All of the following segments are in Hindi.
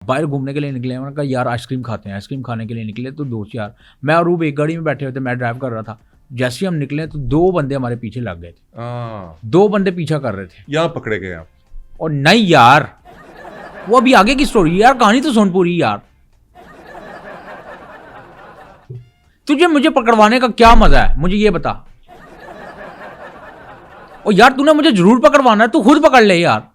बाहर घूमने के लिए निकले, मैंने कहा यार आइसक्रीम खाते हैं। आइसक्रीम खाने के लिए निकले तो दोस्त यार, मैं और रूब एक गाड़ी में बैठे हुए थे, मैं ड्राइव कर रहा था। जैसे ही हम निकले तो 2 बंदे हमारे पीछे लग गए थे। 2 बंदे पीछा कर रहे थे। यहाँ पकड़े गए आप? और नहीं यार, वो अभी आगे की स्टोरी यार, कहानी तो सुन पूरी यार। तुझे मुझे पकड़वाने का क्या मजा है, मुझे ये बता। और यार तूने मुझे जरूर पकड़वाना है, तू खुद पकड़ ले यार।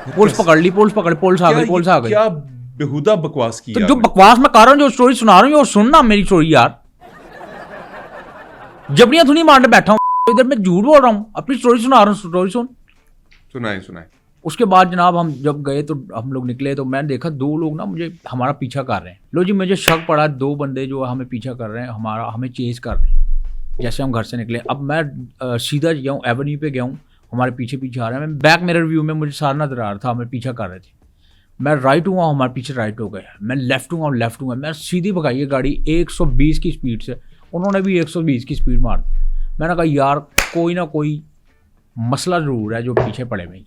पुलिस पकड़ ली, पुलिस पकड़, पुलिस आ गई, पुलिस आ गई। क्या बेहुदा बकवास की? तो जो बकवास मैं कर रहा हूँ, जो स्टोरी सुना रहा हूँ, वो सुनना मेरी स्टोरी यार। जबड़ियां थोड़ी मारने बैठा हूँ इधर, मैं झूठ बोल रहा हूँ, अपनी स्टोरी सुना रहा हूँ। स्टोरी सुन। सुनाए। उसके बाद जनाब हम जब गए तो हम लोग निकले तो मैंने देखा 2 लोग ना मुझे हमारा पीछा कर रहे हैं। लो जी, मुझे शक पड़ा 2 बंदे जो हमें पीछा कर रहे हैं, हमें चेज कर रहे हैं। जैसे हम घर से निकले, अब मैं सीधा गया हूँ, एवेन्यू पे गया हूँ, हमारे पीछे आ रहे हैं। मैं बैक मिरर व्यू में मुझे सारा नजर आ रहा था, हमें पीछा कर रहे थे। मैं राइट हुआ, हमारे पीछे राइट हो गए। मैं लेफ्ट हुआ, मैं सीधी भगाई है गाड़ी 120 की स्पीड से। उन्होंने भी 120 की स्पीड मार दी। मैंने कहा यार कोई ना कोई मसला ज़रूर है जो पीछे पड़े हुए,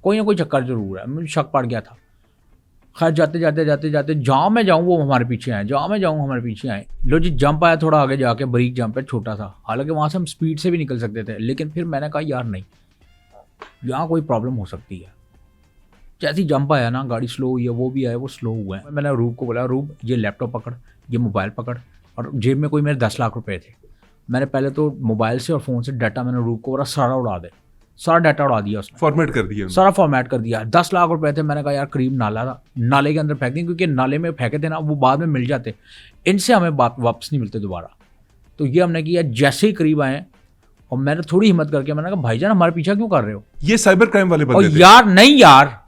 कोई ना कोई चक्कर ज़रूर है। मुझे शक पड़ गया था। खैर जाते जहाँ मैं जाऊँ वो हमारे पीछे आए, जहाँ मैं जाऊँ हमारे पीछे आए। लो जी, जंप आया थोड़ा आगे जाके, बारीक जंप है, छोटा था। हालांकि वहाँ से हम स्पीड से भी निकल सकते थे, लेकिन फिर मैंने कहा यार नहीं, यहाँ कोई प्रॉब्लम हो सकती है। जैसे ही जंप आया ना, गाड़ी स्लो हुई है, वो भी आया, वो स्लो हुआ है। मैंने रूब को बोला, रूब ये लैपटॉप पकड़, ये मोबाइल पकड़। और जेब में कोई मेरे 10 लाख रुपए थे। मैंने पहले तो मोबाइल से और फ़ोन से डाटा मैंने रूब को बोला सारा उड़ा दे, सारा डाटा उड़ा दिया उसने, फॉर्मेट कर दिया, सारा फॉर्मेट कर दिया। 10 लाख रुपए थे। मैंने कहा यार करीब नाला था, नाले के अंदर फेंक दें, क्योंकि नाले में फेंके थे ना वो बाद में मिल जाते, इनसे हमें वापस नहीं मिलते दोबारा। तो ये हमने किया। जैसे ही करीब आए और मैंने थोड़ी हिम्मत करके मैंने कहा भाईजान हमारे पीछा क्यों कर रहे हो? ये साइबर क्राइम वाले बंदे थे? यार नहीं यार।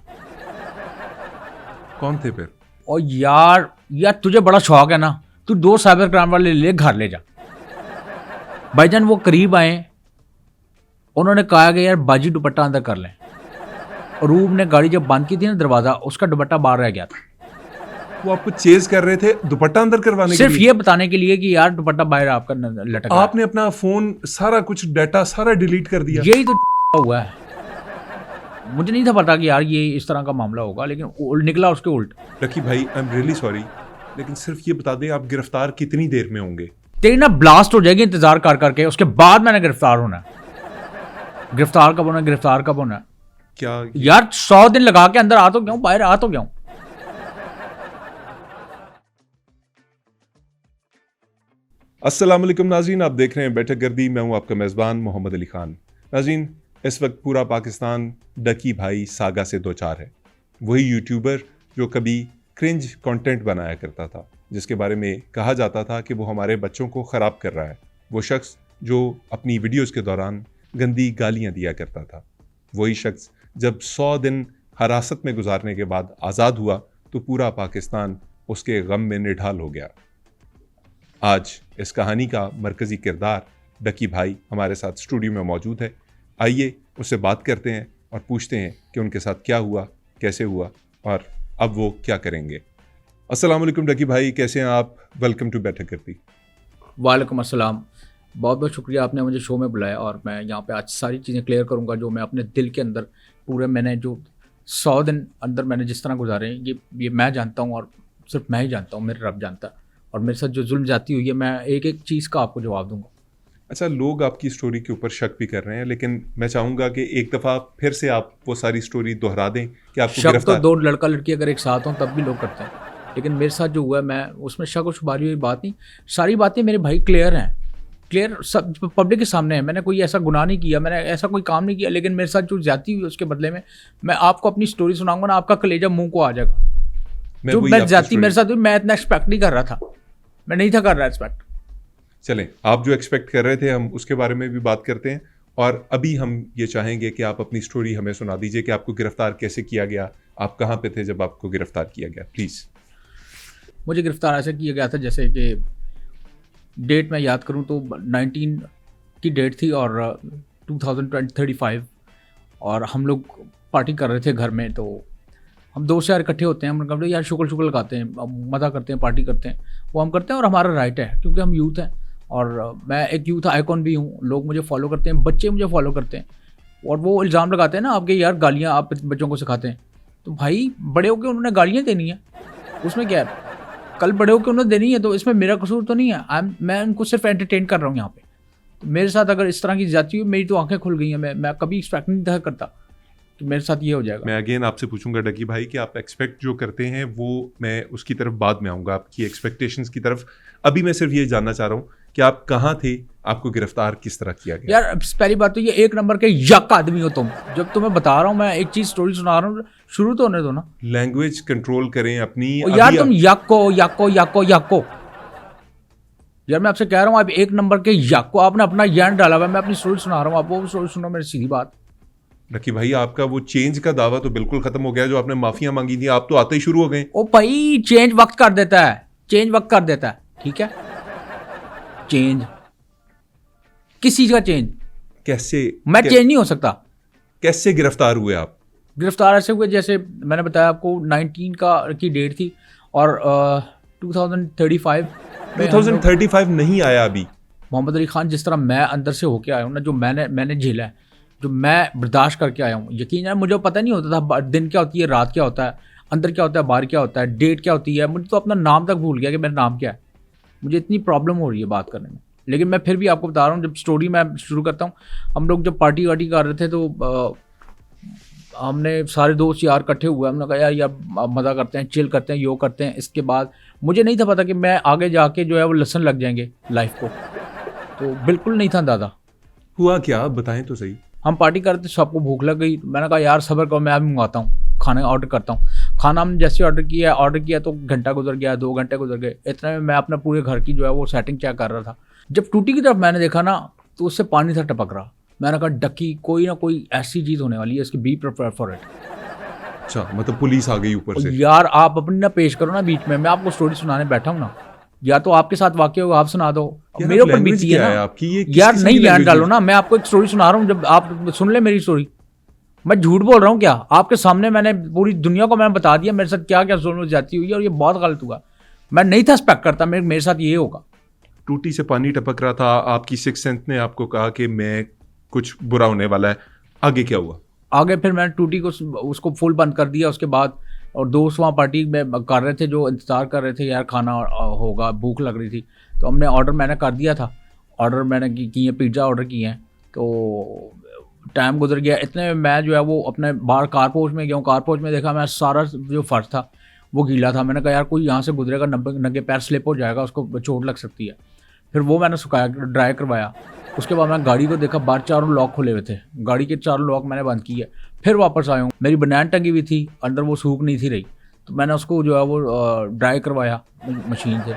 कौन थे फिर? और यार तुझे बड़ा शौक है ना, तू 2 साइबर क्राइम वाले ले घर ले जा। भाईजान वो करीब आए, उन्होंने कहा कि यार बाजी दुपट्टा अंदर कर लें। रूब ने गाड़ी जब बंद की थी ना दरवाजा, उसका दुपट्टा बाहर रह गया था। वो आपको चेज कर रहे थे दुपट्टा अंदर करवाने के लिए? सिर्फ ये बताने के लिए कि यार दुपट्टा बाहर आपका लटक। आपने अपना फोन सारा कुछ डाटा सारा डिलीट कर दिया? यही तो हुआ है। मुझे नहीं था पता कि यार ये इस तरह का मामला होगा, लेकिन निकला उसके उल्ट। लकी भाई आई एम रियली सॉरी, लेकिन सिर्फ ये बता दें आप गिरफ्तार कितनी देर में होंगे? तेरी ना ब्लास्ट हो जाएगी इंतजार कर करके, उसके बाद मैंने गिरफ्तार होना है। गिरफ्तार कब होना? क्या यार 100 दिन लगा के अंदर आ तो गया हूं, बाहर आ तो गया हूं। अस्सलाम वालेकुम नाज़रीन, आप देख रहे हैं बैठक गर्दी। मैं हूं आपका मेज़बान मोहम्मद अली खान। नाज़रीन, इस वक्त पूरा पाकिस्तान डकी भाई सागा से दो चार है। वही यूट्यूबर जो कभी क्रिंज कंटेंट बनाया करता था, जिसके बारे में कहा जाता था कि वो हमारे बच्चों को ख़राब कर रहा है। वो शख्स जो अपनी वीडियोज़ के दौरान गंदी गालियाँ दिया करता था, वही शख्स जब 100 दिन हिरासत में गुजारने के बाद आज़ाद हुआ तो पूरा पाकिस्तान उसके गम में निढाल हो गया। आज इस कहानी का मरकज़ी किरदार डकी भाई हमारे साथ स्टूडियो में मौजूद है। आइए उससे बात करते हैं और पूछते हैं कि उनके साथ क्या हुआ, कैसे हुआ और अब वो क्या करेंगे। अस्सलाम वालेकुम डकी भाई, कैसे हैं आप? वेलकम टू बैठक गर्दी। वालेकुम अस्सलाम। बहुत बहुत शुक्रिया, आपने मुझे शो में बुलाया और मैं यहाँ पे आज सारी चीज़ें क्लियर करूँगा जो मैं अपने दिल के अंदर पूरे मैंने जो 100 दिन अंदर मैंने जिस तरह गुजारे हैं, ये मैं जानता हूँ और सिर्फ मैं ही जानता हूँ, मेरा रब जानता है। और मेरे साथ जो जुल्म जाती हुई है, मैं एक एक चीज़ का आपको जवाब दूंगा। अच्छा, लोग आपकी स्टोरी के ऊपर शक भी कर रहे हैं, लेकिन मैं चाहूँगा कि एक दफ़ा फिर से आप वो सारी स्टोरी दोहरा दें कि आपको शक गिरफ्तार... तो 2 लड़का लड़की अगर एक साथ हों तब भी लोग करते हैं, लेकिन मेरे साथ जो हुआ है मैं उसमें शक और शुबारी हुई बात नहीं। सारी बातें मेरे भाई क्लियर हैं, क्लियर सब पब्लिक के सामने है। मैंने कोई ऐसा गुनाह नहीं किया, मैंने ऐसा कोई काम नहीं किया, लेकिन मेरे साथ जो ज्यादती हुई उसके बदले में मैं आपको अपनी स्टोरी सुनाऊंगा ना, आपका कलेजा मुंह को आ जाएगा। जो मैं ज्यादती मेरे साथ हुई, मैं इतना एक्सपेक्ट नहीं कर रहा था, मैं नहीं था कर रहा एक्सपेक्ट। चलें, आप जो एक्सपेक्ट कर रहे थे हम उसके बारे में भी बात करते हैं। और अभी हम ये चाहेंगे कि आप अपनी स्टोरी हमें सुना दीजिए कि आपको गिरफ्तार कैसे किया गया, आप कहाँ पे थे जब आपको गिरफ्तार किया गया, प्लीज़। मुझे गिरफ्तार ऐसे किया गया था जैसे कि डेट मैं याद करूं तो 19 की डेट थी और 2035, और हम लोग पार्टी कर रहे थे घर में। तो हम दोस्त यार इकट्ठे होते हैं, हम कहते हैं यार शुक्र लगाते हैं, मज़ा करते हैं, पार्टी करते हैं। वो हम करते हैं और हमारा राइट है क्योंकि हम यूथ हैं और मैं एक यूथ आइकॉन भी हूँ। लोग मुझे फॉलो करते हैं, बच्चे मुझे फॉलो करते हैं और वो इल्ज़ाम लगाते हैं ना आपके यार गालियाँ आप बच्चों को सिखाते हैं। तो भाई बड़े होकर उन्होंने गालियाँ देनी है, उसमें क्या है, कल बड़े होकर उन्हें देनी है, तो इसमें मेरा कसूर तो नहीं है। मैं उनको सिर्फ एंटरटेन कर रहा हूँ यहाँ पे। तो मेरे साथ अगर इस तरह की जाती हुई, मेरी तो आंखें खुल गई हैं। मैं कभी एक्सपेक्ट नहीं था करता कि मेरे साथ ये हो जाएगा। मैं अगेन आपसे पूछूंगा डकी भाई कि आप एक्सपेक्ट जो करते हैं वो, मैं उसकी तरफ बाद में आऊँगा, आपकी एक्सपेक्टेशंस की तरफ। अभी मैं सिर्फ ये जानना चाह रहा हूँ कि आप कहाँ थे, आपको गिरफ्तार किस तरह किया गया? यार पहली बात तो ये एक नंबर के यक आदमी हो तुम। जब तुम्हें बता रहा हूँ मैं एक चीज स्टोरी सुना रहा हूँ, शुरू तो होने दो ना। लैंग्वेज कंट्रोल करें अपनी। यार तुम यक्को। यार मैं आपसे कह रहा हूँ आप एक नंबर के यक्को, आपने अपना ज्ञान डाला हुआ है। मैं अपनी स्टोरी सुना रहा हूँ, आप वो स्टोरी सुनो मेरी, सीधी बात। डकी भाई आपका वो चेंज का दावा तो बिल्कुल खत्म हो गया, जो आपने माफिया मांगी थी आप तो आते ही शुरू हो गए। ओ भाई चेंज वक्त कर देता है, ठीक है। चेंज किस चीज का चेंज? कैसे? मैं चेंज नहीं हो सकता। कैसे गिरफ्तार हुए आप? गिरफ्तार ऐसे हुए जैसे मैंने बताया आपको, 19 की डेट थी और 2035 नहीं आया अभी। मोहम्मद अली खान, जिस तरह मैं अंदर से होके आया हूँ ना, जो मैंने झेला है, जो मैं बर्दाश्त करके आया हूँ, यकीन है मुझे पता नहीं होता था दिन क्या होती है, रात क्या होता है, अंदर क्या होता है, बाहर क्या होता है, डेट क्या होती है। मुझे तो अपना नाम तक भूल गया कि मेरा नाम क्या है। मुझे इतनी प्रॉब्लम हो रही है बात करने में। लेकिन मैं फिर भी आपको बता रहा हूँ, जब स्टोरी मैं शुरू करता हूँ, हम लोग जब पार्टी वार्टी कर रहे थे तो हमने सारे दोस्त यार इकट्ठे हुए, हमने कहा यार मज़ा करते हैं, चिल करते हैं, योग करते हैं। इसके बाद मुझे नहीं था पता कि मैं आगे जाके जो है वो लेसन लग जाएंगे लाइफ को, तो बिल्कुल नहीं था अंदाज़ा। हुआ क्या आप बताएं तो सही। हम पार्टी करते, सबको भूख लग गई। मैंने कहा यार सब्र करो, मैं अभी मंगाता हूँ, खाना ऑर्डर करता हूँ। खाना हमने जैसे ऑर्डर किया तो घंटा गुजर गया, 2 घंटे गुजर गए। इतने में मैं अपने पूरे घर की जो है वो सेटिंग चेक कर रहा था। जब टूटी की तरफ मैंने देखा ना, तो उससे पानी था टपक रहा। मैंने कहा डकी कोई ना कोई ऐसी चीज़ होने वाली है, इसकी बी प्रिपेयर फॉर इट। अच्छा, मतलब पुलिस आ गई ऊपर से? यार आप अपनी ना पेश करो ना बीच में, मैं आपको स्टोरी सुनाने बैठा हूँ ना, या तो आपके साथ वाकई होगा आप सुना दो, मेरे ऊपर बीती है ना आपकी। ये यार नहीं ज्ञान डालो ना। मैं आपको एक स्टोरी सुना रहा हूँ, जब आप सुन ले मेरी स्टोरी। मैं झूठ बोल रहा हूँ क्या? आपके सामने मैंने पूरी दुनिया को मैंने बता दिया मेरे साथ क्या क्या जुल्म ज्यादती हुई है, और ये बहुत गलत हुआ। मैं नहीं था एक्सपेक्ट करता मेरे साथ ये होगा। टूटी से पानी टपक रहा था, आपकी सिक्स सेंस ने आपको कहा कि मैं कुछ बुरा होने वाला है। आगे क्या हुआ? आगे फिर मैंने टूटी को उसको फुल बंद कर दिया। उसके बाद और दोस्त वहाँ पार्टी में कर रहे थे, जो इंतज़ार कर रहे थे यार खाना होगा, भूख लग रही थी। तो हमने ऑर्डर मैंने कर दिया था, ऑर्डर मैंने किए, पिज़्ज़ा ऑर्डर किए हैं। तो टाइम गुजर गया। इतने में मैं जो है वो अपने बाहर कारपोच में गया हूँ। कारपोच में देखा मैं सारा जो फर्श था वो गीला था। मैंने कहा यार कोई यहाँ से गुजरेगा, नंगे पैर स्लिप हो जाएगा, उसको चोट लग सकती है। फिर वो मैंने सुखाया, ड्राई करवाया। उसके बाद मैं गाड़ी को देखा, बाहर 4 लॉक खुले हुए थे, गाड़ी के 4 लॉक मैंने बंद किए। फिर वापस आया हूँ, मेरी बनान टंगी हुई थी अंदर, वो सूख नहीं थी रही, तो मैंने उसको जो है वो ड्राई करवाया मशीन से।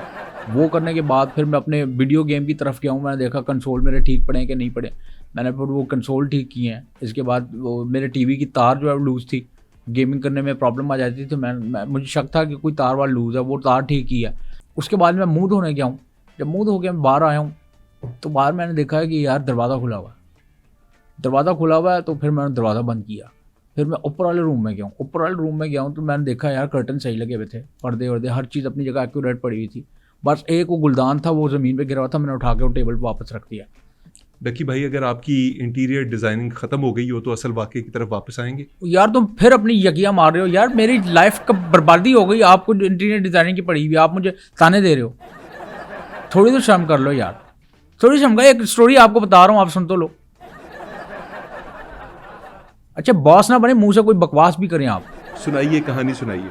वो करने के बाद फिर मैं अपने वीडियो गेम की तरफ गया हूँ। मैंने देखा कंसोल मेरे ठीक पड़े कि नहीं पड़े, मैंने फिर वो कंसोल ठीक किए हैं। इसके बाद वो मेरे टीवी की तार जो है वो लूज़ थी, गेमिंग करने में प्रॉब्लम आ जाती थी, तो मुझे शक था कि कोई तार वार लूज़ है, वो तार ठीक की है। उसके बाद मैं मुँह धोने गया हूँ। जब मुँह धो के मैं बाहर आया हूँ तो बाहर मैंने देखा है कि यार दरवाज़ा खुला हुआ है। तो फिर मैंने दरवाज़ा बंद किया। फिर मैं ऊपर वाले रूम में गया हूँ तो मैंने देखा यार कर्टन सही लगे हुए थे, पर्दे वर्दे हर चीज़ अपनी जगह एक्यूरेट पड़ी हुई थी। बस एक वो गुलदान था, वो ज़मीन पे गिरा हुआ था, मैंने उठा के वो टेबल पर वापस रख दिया। डकी भाई अगर आपकी इंटीरियर डिज़ाइनिंग ख़त्म हो गई हो तो असल वाक़े की तरफ वापस आएंगे? यार तुम फिर अपनी यकिया मार रहे हो यार, मेरी लाइफ का बर्बादी हो गई। आपको इंटीरियर डिज़ाइनिंग की पड़ी हुई, आप मुझे ताने दे रहे हो। थोड़ी तो शर्म कर लो यार, थोड़ी शर्म। एक स्टोरी आपको बता रहा हूँ, आप सुन तो लो। अच्छा बॉस ना बने, मुंह से कोई बकवास भी करें आप। सुनाइए, कहानी सुनाइए।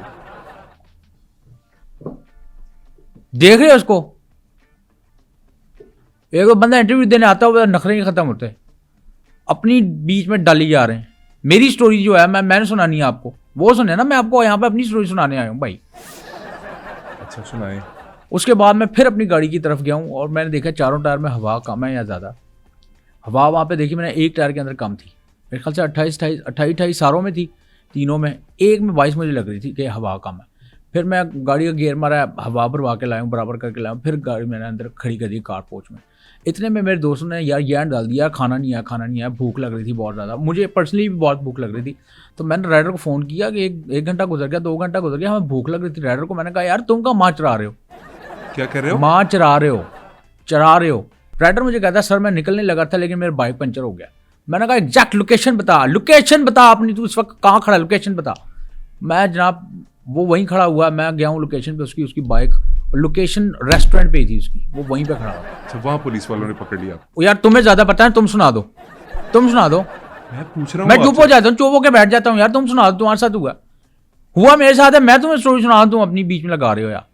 देख रहे हो उसको, एक बंदा इंटरव्यू देने आता हुआ, नखरे नहीं खत्म होते, अपनी बीच में डाली जा रहे हैं। मेरी स्टोरी जो है मैंने सुनानी है आपको, वो सुने ना। मैं आपको यहाँ पे अपनी स्टोरी सुनाने आया हूँ भाई। अच्छा सुनाए। उसके बाद मैं फिर अपनी गाड़ी की तरफ गया हूँ और मैंने देखा चारों टायर में हवा कम है या ज़्यादा। हवा वहाँ पे देखी मैंने, एक टायर के अंदर कम थी, मेरे ख्याल से 28 सारों में थी, तीनों में। एक में 22 मुझे लग रही थी कि हवा कम है। फिर मैं गाड़ी का गियर मारा, हवा भरवा के लाया हूँ, बराबर करके लाया हूँ। फिर गाड़ी मैंने अंदर खड़ी कर दी कारपोच में। इतने में मेरे दोस्तों ने यार ज्ञान डाल दिया, खाना नहीं आया, भूख लग रही थी बहुत ज़्यादा। मुझे पर्सनली भी बहुत भूख लग रही थी। तो मैंने राइडर को फ़ोन किया कि एक घंटा गुजर गया, 2 घंटा गुजर गया, हमें भूख लग रही थी। राइडर को मैंने कहा यार तुम कहाँ माँ चरा रहे हो? क्या कर रहे हो? माँ चरा रहे हो। राइडर मुझे कहता सर मैं निकलने लगा था लेकिन मेरा बाइक पंचर हो गया। मैंने कहा एग्जैक्ट लोकेशन बता अपनी, तू इस वक्त कहाँ खड़ा, लोकेशन बता। मैं जनाब वो वहीं खड़ा हुआ है, मैं गया हूँ लोकेशन पे, उसकी बाइक लोकेशन रेस्टोरेंट पे ही थी उसकी, वो वहीं पे खड़ा हुआ। अच्छा, वहाँ पुलिस वालों ने पकड़ लिया? वो यार तुम्हें ज्यादा पता है, तुम सुना दो। मैं पूछ रहा हूँ, मैं चुप हो जाता हूँ, चुप होकर बैठ जाता हूँ यार, तुम सुना दो, तुम्हारे साथ हुआ मेरे साथ है, मैं तुम्हें स्टोरी सुना दूं, तुम अपनी बीच में लगा रहे हो यार।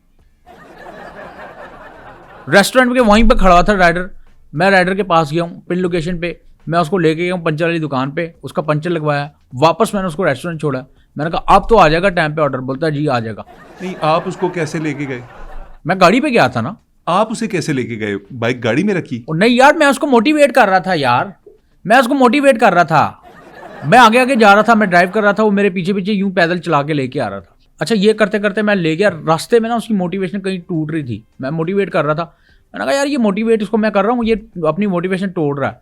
रेस्टोरेंट के वहीं पे खड़ा था राइडर, मैं राइडर के पास गया हूँ पिन लोकेशन पे, मैं उसको लेके गया हूँ पंचर वाली दुकान पे, उसका पंचर लगवाया, वापस मैंने उसको रेस्टोरेंट छोड़ा, मैंने कहा अब तो आ जाएगा टाइम पे ऑर्डर, बोलता है जी आ जाएगा। नहीं, आप उसको कैसे लेके गए? मैं गाड़ी पे गया था ना। आप उसे कैसे लेके गए? बाइक गाड़ी में रखी? और नहीं यार, मैं उसको मोटिवेट कर रहा था यार, मैं उसको मोटिवेट कर रहा था, मैं आगे आगे जा रहा था, मैं ड्राइव कर रहा था, वो मेरे पीछे पीछे यूं पैदल चला के लेके आ रहा था। अच्छा, ये करते करते मैं ले गया, रास्ते में ना उसकी मोटिवेशन कहीं टूट रही थी, मैं मोटिवेट कर रहा था, मैंने कहा यार ये मोटिवेट इसको मैं कर रहा हूँ, ये अपनी मोटिवेशन तोड़ रहा है।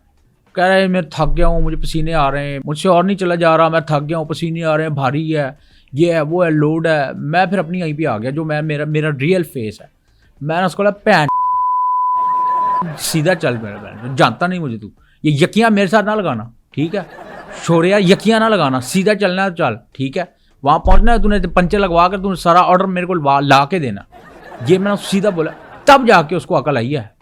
कह रहा है मैं थक गया हूँ, मुझे पसीने आ रहे हैं, मुझसे और नहीं चला जा रहा, मैं थक गया हूँ, पसीने आ रहे हैं, भारी है, ये है वो है, लोड है। मैं फिर अपनी यहीं पे आ गया, जो मैं मेरा रियल फेस है, मैंने उसको पैंट सीधा चल, मेरा जानता नहीं मुझे तू, ये यकियाँ मेरे साथ ना लगाना, ठीक है शोरिया, यकियाँ ना लगाना, सीधा चलना है चल, ठीक है। वहाँ पहुँचना है तूने, पंचर लगवा कर तूने सारा ऑर्डर मेरे को ला के देना, ये मैंने सीधा बोला, तब जाके उसको अकल आई है।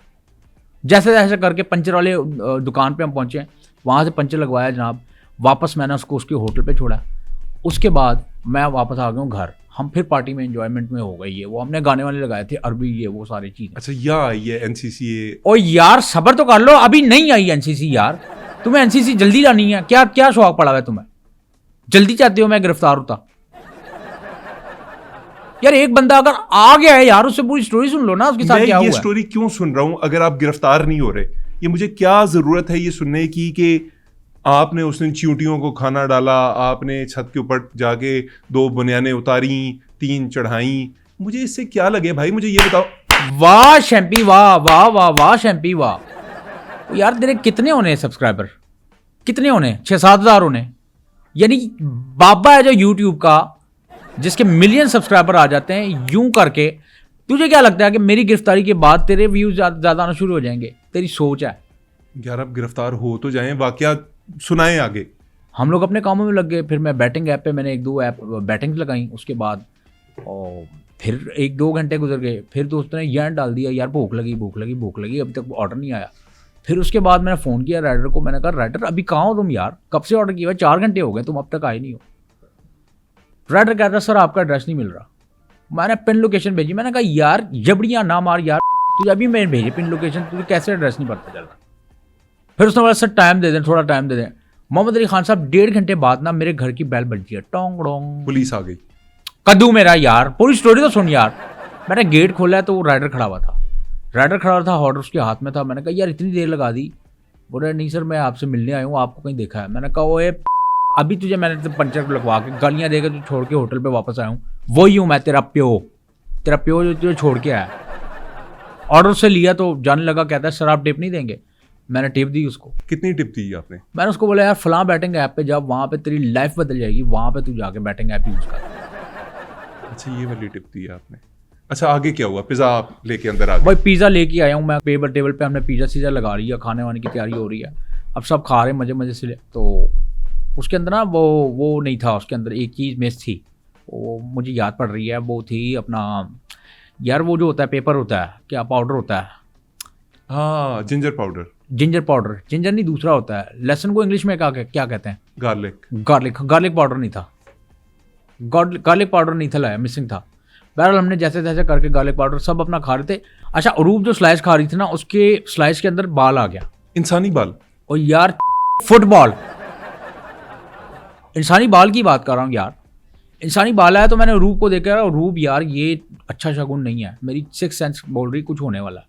जैसे जैसे करके पंचर वाले दुकान पे हम पहुँचे, वहाँ से पंचर लगवाया जनाब, वापस मैंने उसको उसके होटल पे छोड़ा, उसके बाद मैं वापस आ गया हूँ घर। हम फिर पार्टी में एंजॉयमेंट में हो गई है, वो हमने गाने वाले लगाए थे अरबी, ये वो सारी चीज़। अच्छा, यहाँ आई है एनसीसी? ओ यार सब्र तो कर लो, अभी नहीं आई एनसीसी यार, तुम्हें एनसीसी जल्दी लानी है क्या? क्या शौक पड़ा है तुम्हें, जल्दी चाहते हो मैं गिरफ्तार होता? यार एक बंदा अगर आ गया है यार, उससे पूरी स्टोरी सुन लो ना, उसके साथ क्या हुआ। ये स्टोरी क्यों सुन रहा हूं अगर आप गिरफ्तार नहीं हो रहे? ये मुझे क्या जरूरत है ये सुनने की कि आपने उस दिन चींटियों को खाना डाला, आपने छत के ऊपर जाके 2 बनियानें उतारी, 3 चढ़ाई, मुझे इससे क्या लगे भाई, मुझे ये बताओ। वाह शैम्पी, वाह वाह वाह वाह शैम्पी वाह। यार तेरे कितने होने सब्सक्राइबर, कितने होने? 6-7 हज़ार होने, यानी बाबा है जो यूट्यूब का, जिसके मिलियन सब्सक्राइबर आ जाते हैं यूं करके। तुझे क्या लगता है कि मेरी गिरफ्तारी के बाद तेरे व्यूज ज्यादा आना शुरू हो जाएंगे? तेरी सोच है यार, अब गिरफ्तार हो तो जाएं, वाकया सुनाएं आगे। हम लोग अपने कामों में लग गए, फिर मैं बैटिंग ऐप पे मैंने 1-2 ऐप बैटिंग लगाई, उसके बाद और फिर 1-2 घंटे गुजर गए, फिर दोस्त ने यार डाल दिया यार भूख लगी भूख लगी भूख लगी, अभी तक ऑर्डर नहीं आया। फिर उसके बाद मैंने फ़ोन किया राइडर को, मैंने कहा राइडर अभी कहाँ हो तुम यार, कब से ऑर्डर किया, 4 घंटे हो गए, तुम अब तक आए नहीं हो। राइडर कहता सर आपका एड्रेस नहीं मिल रहा। मैंने पिन लोकेशन भेजी, मैंने कहा यार जबड़ियाँ ना मार यार, तुझे अभी मैंने भेजी पिन लोकेशन, तुझे कैसे एड्रेस नहीं पता चल रहा। फिर उसने बोला सर टाइम दे दें, थोड़ा टाइम दे दें। मोहम्मद अली खान साहब 1.5 घंटे बाद ना मेरे घर की बेल बजी है, टोंग डोंग, पुलिस आ गई। कद्दू मेरा यार, पूरी स्टोरी तो सुन यार। मैंने गेट खोला है तो वो राइडर खड़ा हुआ था, राइडर खड़ा हुआ था, ऑर्डर उसके हाथ में था। मैंने कहा यार इतनी देर लगा दी। बोले नहीं सर मैं आपसे मिलने आया हूँ, आपको कहीं देखा है। मैंने कहा ओए अभी तुझे मैंने पंचर लगवा के गालियाँ देकर तू छोड़ के होटल पे वापस आया हूँ, वही हूँ मैं, तेरा प्यो जो तुझे छोड़ के आया। ऑर्डर से लिया तो जाने लगा, कहता है सर आप टिप नहीं देंगे। मैंने टिप दी उसको। कितनी टिप दी आपने? मैंने उसको बोला यार फलां बैटिंग ऐप पे जा, वहाँ पे तेरी लाइफ बदल जाएगी, वहाँ पे तू जाके बैटिंग ऐप यूज़ कर। अच्छा, ये वाली टिप दी आपने। अच्छा, आगे क्या हुआ? पिज़्ज़ा आप लेके अंदर आ गए? भाई पिज़्ज़ा लेके आया हूँ मैं, टेबल पे हमने पिज़्ज़ा सीज़ा लगा रही है, खाने वाने की तैयारी हो रही है, अब सब खा रहे हैं मज़े मज़े से। तो उसके अंदर ना वो नहीं था, उसके अंदर एक चीज़ मिस थी, वो मुझे याद पड़ रही है, वो थी अपना यार वो जो होता है पेपर होता है, क्या पाउडर होता है, हाँ ginger powder. Ginger powder, ginger नहीं दूसरा होता है, लहसुन को इंग्लिश में क्या कहते हैं? गार्लिक पाउडर नहीं था, गार्लिक पाउडर नहीं था, लाया मिसिंग था। बहरहाल हमने जैसे तैसे करके गार्लिक पाउडर सब अपना खा रहे थे। अच्छा अरूप जो स्लाइस खा रही थी ना, उसके स्लाइस के अंदर बाल आ गया, इंसानी बाल। और यार फुटबॉल, इंसानी बाल की बात कर रहा हूँ यार, इंसानी बाल आया। तो मैंने रूप को देखा, रूप यार ये अच्छा शगुन नहीं है, मेरी 6th सेंस बोल रही कुछ होने वाला,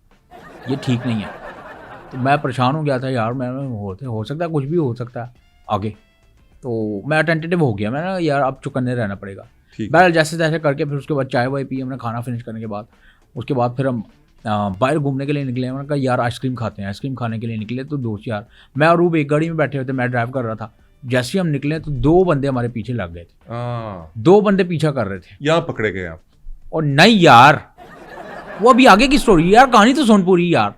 ये ठीक नहीं है। तो मैं परेशान हो गया था यार, मैं हो सकता है कुछ भी हो सकता है आगे। तो मैं टेंटेटिव हो गया, मैंने यार अब चुकन्ने रहना पड़ेगा। बहरहाल जैसे तैसे करके फिर उसके बाद चाय वाय पी हमने, खाना फिनिश करने के बाद उसके बाद फिर हम बाहर घूमने के लिए निकले। मैंने कहा यार आइसक्रीम खाते हैं, आइसक्रीम खाने के लिए निकले। तो दोस्त यार, मैं और रूप एक गाड़ी में बैठे हुए थे, मैं ड्राइव कर रहा था। जैसे ही हम निकले तो 2 बंदे हमारे पीछे लग गए थे, 2 बंदे पीछा कर रहे थे। यहाँ पकड़े गए आप? और नहीं यार, वो अभी आगे की स्टोरी यार, कहानी तो सुन पूरी यार।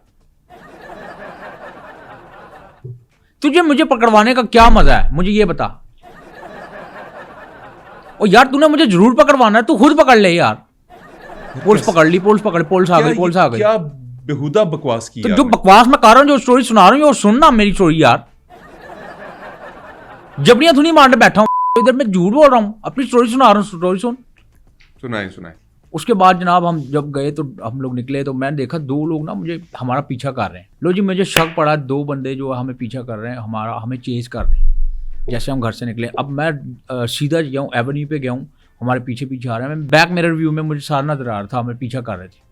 तुझे मुझे पकड़वाने का क्या मजा है, मुझे ये बता। और यार तूने मुझे जरूर पकड़वाना है, तू खुद पकड़ ले यार। पुलिस पकड़ ली, पुलिस पकड़, पुलिस आ गई, पुलिस आ गई। क्या बेहुदा बकवास की तो आपने? जो बकवास मैं कर रहा हूँ, जो स्टोरी सुना रहा हूँ, वो सुनना मेरी स्टोरी यार। जबड़ियां थोड़ी मारने बैठा हूँ इधर, मैं झूठ बोल रहा हूँ, अपनी स्टोरी सुना रहा हूँ, स्टोरी सुन। सुनाए सुनाए। उसके बाद जनाब हम जब गए तो हम लोग निकले तो मैंने देखा दो लोग ना मुझे हमारा पीछा कर रहे हैं। लो जी, मुझे शक पड़ा, दो बंदे जो हमें पीछा कर रहे हैं, हमें चेज कर रहे हैं। जैसे हम घर से निकले, अब मैं सीधा गया हूँ, एवेन्यू पे गया हूँ, हमारे पीछे पीछे आ रहे हैं। मैं बैक मिरर व्यू में मुझे सारा नजर आ रहा था, हमें पीछा कर रहे थे।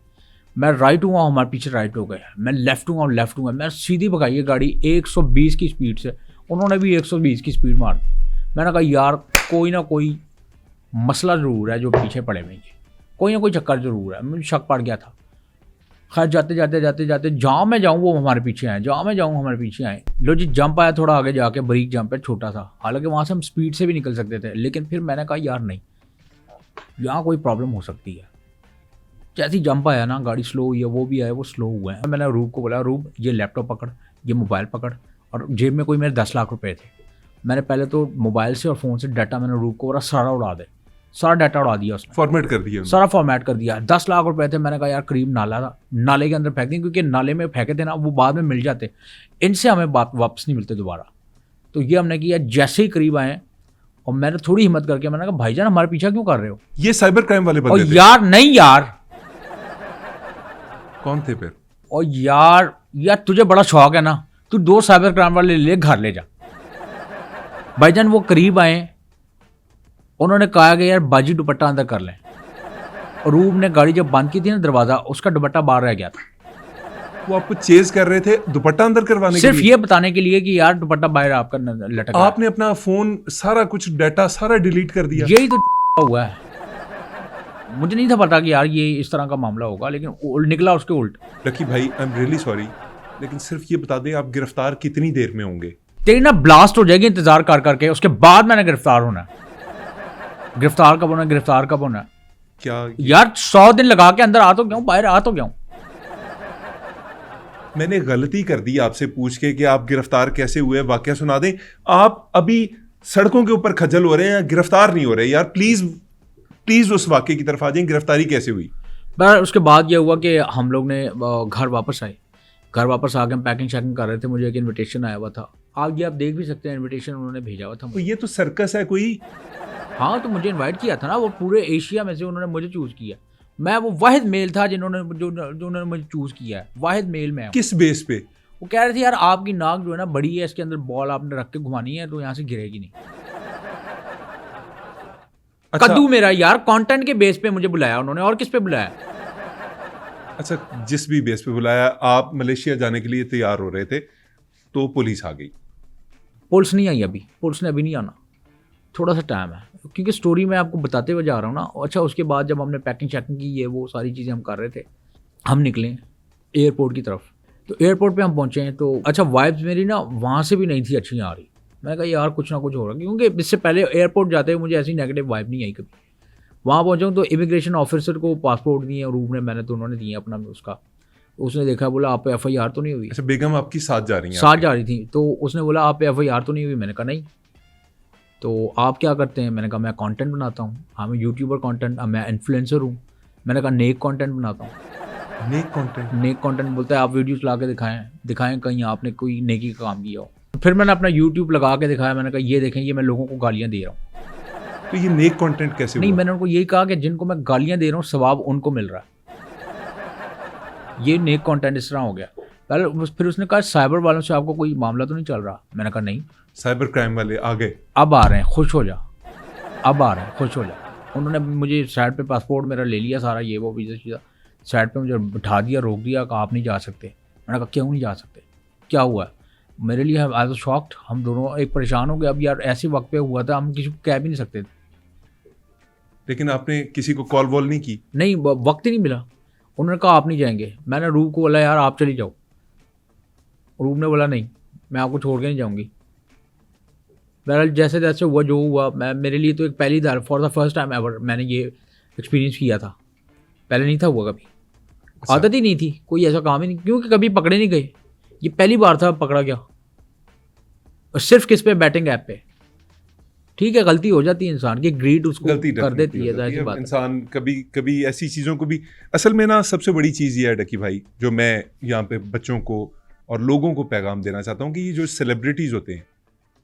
मैं राइट हुआ, हमारे पीछे राइट हो गए। मैं लेफ्ट हुआ, लेफ्ट हुआ। मैं सीधी भगाई है गाड़ी 120 की स्पीड से, उन्होंने भी 120 की स्पीड मार दी। मैंने कहा यार कोई ना कोई मसला ज़रूर है जो पीछे पड़े हुए हैं, कोई ना कोई चक्कर ज़रूर है। मुझे शक पड़ गया था। खैर जाते जाते जाते जाते जहाँ मैं जाऊँ वो हमारे पीछे आए, जहाँ मैं जाऊँ हमारे पीछे आए। लो जी, जंप आया थोड़ा आगे जाके, बरीक जंप है, छोटा सा। हालांकि वहाँ से हम स्पीड से भी निकल सकते थे, लेकिन फिर मैंने कहा यार नहीं, यहाँ कोई प्रॉब्लम हो सकती है। जैसे ही जंप आया ना, गाड़ी स्लो हुई है, वो भी आया, वो स्लो हुआ है। मैंने रूप को बोला, रूप ये लैपटॉप पकड़, ये मोबाइल पकड़, और जेब में कोई मेरे 10 लाख रुपए थे। मैंने पहले तो मोबाइल से और फ़ोन से डाटा मैंने रूप को बोला सारा उड़ा दे, सारा डाटा उड़ा दिया उसने, फॉर्मेट कर दिया, सारा फॉर्मेट कर दिया। 10 लाख रुपए थे। मैंने कहा यार करीब नाला था, नाले के अंदर फेंक दें, क्योंकि नाले में फेंके थे ना वो बाद में मिल जाते, इनसे हमें वापस नहीं मिलते दोबारा। तो ये हमने किया। जैसे ही करीब आए और मैंने थोड़ी हिम्मत करके मैंने कहा भाईजान हमारे पीछा क्यों कर रहे हो? ये साइबर क्राइम वाले और बंदे थे? यार नहीं यार। कौन थे फिर? और यार तुझे बड़ा शौक है ना, तू 2 साइबर क्राइम वाले ले घर ले जा। भाईजान वो करीब आए, उन्होंने कहा कि यार बाजी दुपट्टा अंदर कर लें। और रूप ने गाड़ी जब बंद की थी ना दरवाजा, उसका दुपट्टा बाहर रह गया था। वो आपको चेज कर रहे थे दुपट्टा अंदर करवाने के सिर्फ लिए? ये बताने के लिए कि यार दुपट्टा बाहर आपका लटक रहा है। आपने अपना फोन सारा कुछ डाटा सारा डिलीट कर दिया? यही तो हुआ है। मुझे नहीं था पता कि यार ये इस तरह का मामला होगा, लेकिन निकला उसके उल्ट। लकी भाई आई एम रियली सॉरी, लेकिन सिर्फ ये बता दें आप गिरफ्तार कितनी देर में होंगे? तेरी ना ब्लास्ट हो जाएगी इंतजार कर करके, उसके बाद मैंने गिरफ्तार होना है। गिरफ्तार कब होना, गिरफ्तार कब होना? क्या यार 100 दिन लगा के अंदर आ तो गया हूं, बाहर आ तो गया हूं। मैंने गलती कर दी आपसे पूछ के कि आप गिरफ्तार कैसे हुए, वाकया सुना दें। आप अभी सड़कों के ऊपर खज्जल हो रहे हैं, गिरफ्तार नहीं हो रहे। यार प्लीज प्लीज उस वाकये की तरफ आ जाएं, गिरफ्तारी कैसे हुई? पर उसके बाद ये हुआ कि हम लोग ने घर वापस आए। घर वापस आके हम पैकिंग शैकिंग कर रहे थे, मुझे एक इनविटेशन आया हुआ था। आगे आप देख भी सकते हैं, इनविटेशन उन्होंने भेजा हुआ था तो मुझे। ये तो सर्कस है कोई? हाँ, तो मुझे इनवाइट किया था ना, वो पूरे एशिया में से उन्होंने मुझे चूज़ किया। मैं वो वाहिद मेल था जिन्होंने जो उन्होंने मुझे चूज़ किया है, वाहिद मेल में। किस बेस पे? वो कह रहे थे यार आपकी नाक जो है ना बड़ी है, इसके अंदर बॉल आपने रख के घुमानी है तो यहाँ से गिरेगी नहीं। अच्छा, कद्दू मेरा यार, कंटेंट के बेस पे मुझे बुलाया उन्होंने, और किस पे बुलाया? अच्छा, जिस भी बेस पे बुलाया, आप मलेशिया जाने के लिए तैयार हो रहे थे तो पुलिस आ गई? पुलिस नहीं आई अभी, पुलिस ने अभी नहीं आना, थोड़ा सा टाइम है, क्योंकि स्टोरी मैं आपको बताते हुए जा रहा हूँ ना। अच्छा, उसके बाद जब हमने पैकिंग शैकिंग की, ये वो सारी चीज़ें हम कर रहे थे, हम निकले एयरपोर्ट की तरफ। तो एयरपोर्ट पे हम पहुँचे हैं तो अच्छा वाइब्स मेरी ना वहाँ से भी नहीं थी अच्छी आ रही। मैंने कहा यार कुछ ना कुछ हो रहा है, क्योंकि इससे पहले एयरपोर्ट जाते हुए मुझे ऐसी नेगेटिव वाइब नहीं आई कभी। वहाँ पहुँचा हूँ तो इमिग्रेशन ऑफिसर को पासपोर्ट दिए, रूप ने, मैंने तो उन्होंने दिए अपना उसका। उसने देखा, बोला आप पे FIR तो नहीं हुई? अच्छा, बेगम आपकी साथ जा रही हैं? साथ जा रही थी। तो उसने बोला आप पे FIR तो नहीं हुई? मैंने कहा नहीं। तो आप क्या करते हैं? मैंने कहा मैं कंटेंट बनाता हूँ, हाँ मैं यूट्यूबर कंटेंट, मैं इन्फ्लुएंसर हूँ। मैंने कहा नेक कंटेंट बनाता हूँ। नेक कंटेंट? नेक कंटेंट बोलता है आप वीडियोस ला के दिखाएं कहीं आपने कोई नेकी का काम किया हो। फिर मैंने अपना यूट्यूब लगा के दिखाया, मैंने कहा ये देखें, ये मैं लोगों को गालियाँ दे रहा हूँ। तो ये नेक कंटेंट कैसे नहीं, हुआ? मैंने उनको यही कहा कि जिनको मैं गालियाँ दे रहा हूँ सवाब उनको मिल रहा है, ये नेक कंटेंट इस तरह हो गया। पहले फिर उसने कहा साइबर वालों से आपको कोई मामला तो नहीं चल रहा? मैंने कहा नहीं। साइबर क्राइम वाले आ गए? अब आ रहे हैं, खुश हो जा, अब आ रहे हैं, खुश हो जा। उन्होंने मुझे साइड पे पासपोर्ट मेरा ले लिया सारा, ये वो वीज़ा शीज़ा, साइड पे मुझे बिठा दिया, रोक दिया, कहा आप नहीं जा सकते। मैंने कहा क्यों नहीं जा सकते, क्या हुआ? मेरे लिए आई वाज शॉक्ड, हम दोनों एक परेशान हो गए। अब यार ऐसे वक्त पे हुआ था, हम किसी को कह भी नहीं सकते थे। लेकिन आपने किसी को कॉल वॉल नहीं की? नहीं, वक्त ही नहीं मिला। उन्होंने कहा आप नहीं जाएंगे। मैंने रूप को बोला यार आप चली जाओ। रूप ने बोला नहीं, मैं आपको छोड़ के नहीं जाऊँगी। बहरहाल जैसे जैसे हुआ जो हुआ, मेरे लिए तो एक पहली बार, for the first time ever मैंने ये एक्सपीरियंस किया था। पहले नहीं था हुआ कभी, अच्छा। आदत ही नहीं थी, कोई ऐसा काम ही नहीं, क्योंकि कभी पकड़े नहीं गए। ये पहली बार था पकड़ा गया, और सिर्फ किस पे? बैटिंग ऐप पे। ठीक है, गलती हो जाती है इंसान की, ग्रीड उसको गलती कर देती है, हो जाती जाहिर सी बात है। इंसान कभी कभी ऐसी चीज़ों को भी, असल में ना सबसे बड़ी चीज़ ये है डकी भाई, जो मैं यहाँ पे बच्चों को और लोगों को पैगाम देना चाहता हूँ कि ये जो सेलिब्रिटीज़ होते हैं,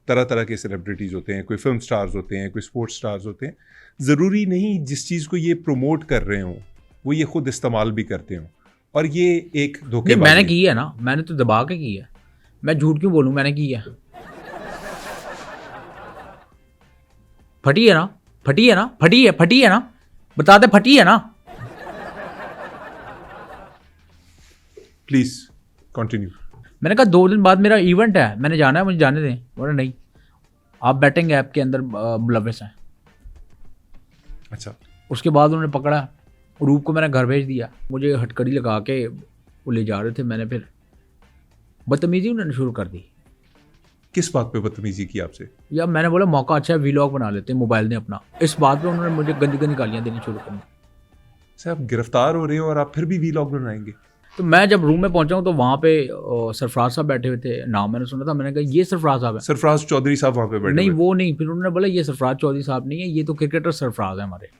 तरह तरह के सेलिब्रिटीज़ होते हैं, कोई फिल्म स्टार्स होते हैं, कोई स्पोर्ट्स स्टार्स होते हैं, ज़रूरी नहीं जिस चीज़ को ये प्रमोट कर रहे हों वो ये खुद इस्तेमाल भी करते हों, और ये एक नहीं, धोखेबाजी मैंने की है ना, मैंने तो दबा के की है, मैं झूठ क्यों बोलूं, मैंने की है। फटी है ना, फटी है ना, फटी है ना, बता दे फटी है ना। Please continue. मैंने कहा 2 दिन बाद मेरा इवेंट है, मैंने जाना है, मुझे जाने दें। बोला नहीं, आप बैटिंग ऐप के अंदर मुलविस हैं। अच्छा, उसके बाद उन्होंने पकड़ा, रूप को मैंने घर भेज दिया, मुझे हटकड़ी लगा के वो ले जा रहे थे, मैंने फिर बदतमीजी उन्होंने शुरू कर दी। किस बात पे बदतमीजी की आपसे? या मैंने बोला मौका अच्छा है, वीलॉग बना लेते हैं मोबाइल ने अपना, इस बात पे उन्होंने मुझे गंदी गंदी गालियाँ देनी शुरू कर दी। सर आप गिरफ्तार हो रहे हो और आप फिर भी वीलॉग बनाएंगे? तो मैं जब रूम में पहुंचा हूँ तो वहाँ पे सरफराज साहब बैठे हुए थे, नाम मैंने सुना था, मैंने कहा ये सरफराज साहब है। सरफराज चौधरी साहब वहाँ पे बैठे नहीं हुए वो नहीं, फिर उन्होंने बोला ये सरफराज चौधरी साहब नहीं है, ये तो क्रिकेटर सरफराज है हमारे। थे।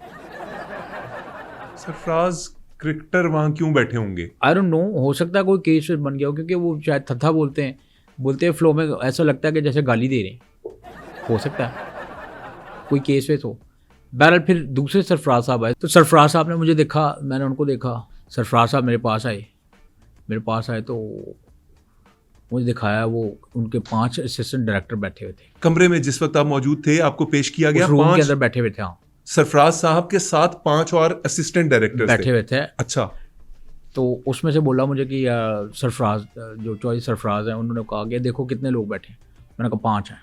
सरफराज क्रिकेटर वहाँ क्यों बैठे होंगे? आई डोंट नो, हो सकता है कोई केस बन गया हो, क्योंकि वो शायद थथा बोलते हैं फ्लो में, ऐसा लगता है कि जैसे गाली दे रहे हैं, हो सकता है कोई केस वेस हो। बहरहाल फिर दूसरे सरफराज साहब आए, तो सरफराज साहब ने मुझे देखा, मैंने उनको देखा, सरफराज साहब मेरे पास आए तो मुझे दिखाया, वो उनके 5 असिस्टेंट डायरेक्टर बैठे हुए थे कमरे में जिस वक्त आप मौजूद थे आपको पेश किया गया, उस रूम के 5 अंदर बैठे हुए थे। हाँ, सरफराज साहब के साथ 5 और असिस्टेंट डायरेक्टर बैठे हुए थे। अच्छा, तो उसमें से बोला मुझे कि सरफराज जो चौधरी सरफराज हैं, उन्होंने कहा कि देखो कितने लोग बैठे हैं। मैंने कहा 5 हैं।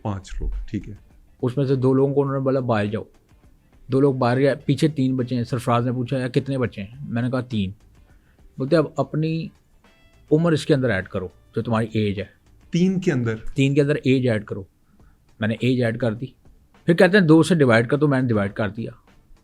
5 लोग, ठीक है। उसमें से 2 लोगों को उन्होंने बोला बाहर जाओ, 2 लोग बाहर गए, पीछे 3 बचे हैं। सरफराज ने पूछा यार कितने बचे हैं, मैंने कहा 3। बोलते अब अपनी उम्र इसके अंदर ऐड करो, जो तुम्हारी एज है 3 के अंदर 3 के अंदर एज ऐड करो। मैंने एज ऐड कर दी, फिर कहते हैं 2 से डिवाइड कर, तो मैंने डिवाइड कर दिया,